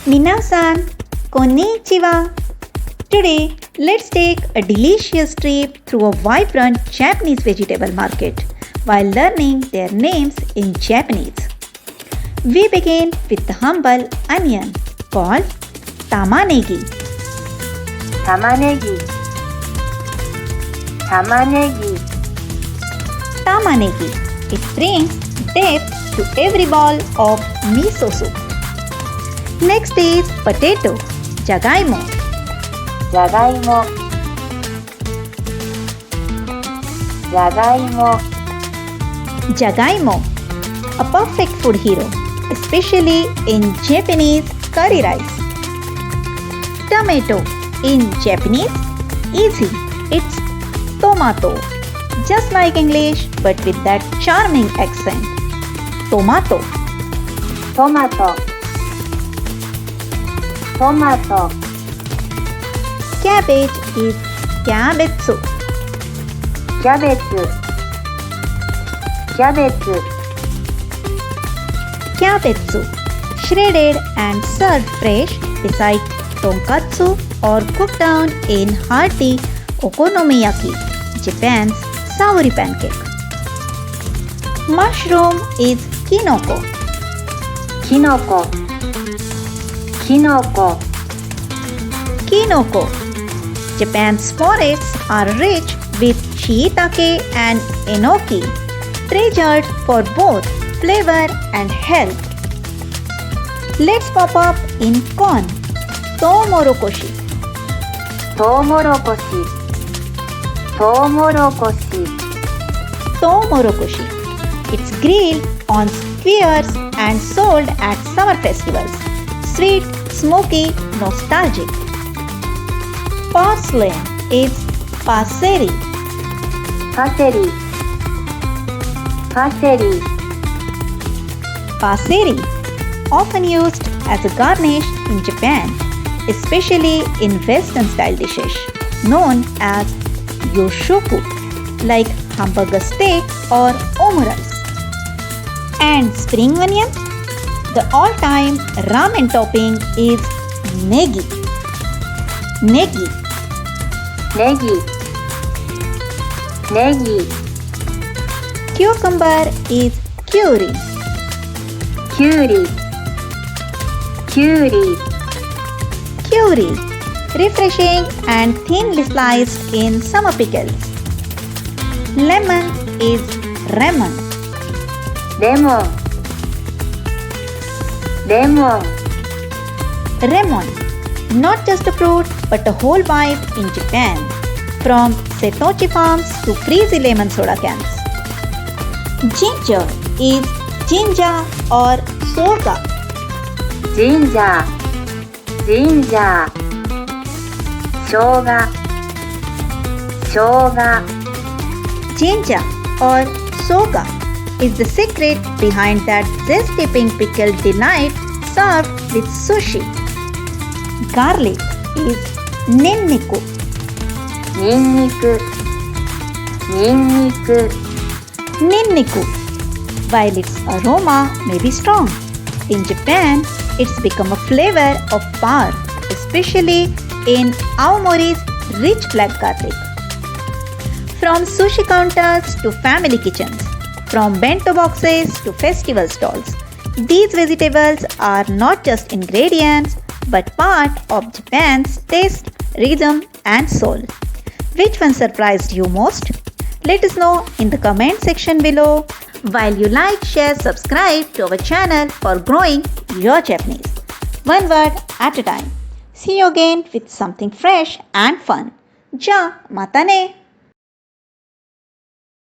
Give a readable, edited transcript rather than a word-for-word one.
Minasan, Konnichiwa. Today, let's take a delicious trip through a vibrant Japanese vegetable market while learning their names in Japanese. We begin with the humble onion called tamanegi. Tamanegi. Tamanegi. Tamanegi. It brings depth to every bowl of miso soup. Next is potato, jagaimo. Jagaimo. Jagaimo. Jagaimo, a perfect food hero, especially in Japanese curry rice. Tomato, in Japanese, easy, it's tomato. Just like English, but with that charming accent. Tomato. Tomato. Tomato. Cabbage is Cabbage. Cabbage. Cabbage. Cabbage, shredded and served fresh beside tonkatsu or cooked down in hearty okonomiyaki, Japan's savory pancake. Mushroom is kinoko. Kinoko. Kinoko. Kinoko. Japan's forests are rich with shiitake and enoki, treasured for both flavor and health. Let's pop up in corn. Toうもろこし. Toうもろこし. Toうもろこし. Toうもろこし. It's grilled on skewers and sold at summer festivals. Sweet, smoky, nostalgic. Parsley is Parsley. Parsley. Parsley. Parsley, often used as a garnish in Japan, especially in Western style dishes known as yoshoku, like hamburger steak or omurice. And spring onion? The all-time ramen topping is negi. Negi. Negi. Negi. Cucumber is kyuri. Kyuri. Kyuri. Kyuri, refreshing and thinly sliced in summer pickles. Lemon is remon. Lemon. Lemon. Remon, not just a fruit but a whole vibe in Japan, from setochi farms to freezy lemon soda cans. Ginger is ginger or soga. Ginger. Ginger. Shoga. Shoga. Ginger or soga is the secret behind that zesty pink pickle delight served with sushi. Garlic is ninniku. Ninniku. Ninniku. Ninniku, while its aroma may be strong, in Japan it's become a flavor of power, especially in Aomori's rich black garlic. From sushi counters to family kitchens, from bento boxes to festival stalls, these vegetables are not just ingredients but part of Japan's taste, rhythm, and soul. Which one surprised you most? Let us know in the comment section below. While you like, share, subscribe to our channel for growing your Japanese, one word at a time. See you again with something fresh and fun. Ja, mata ne!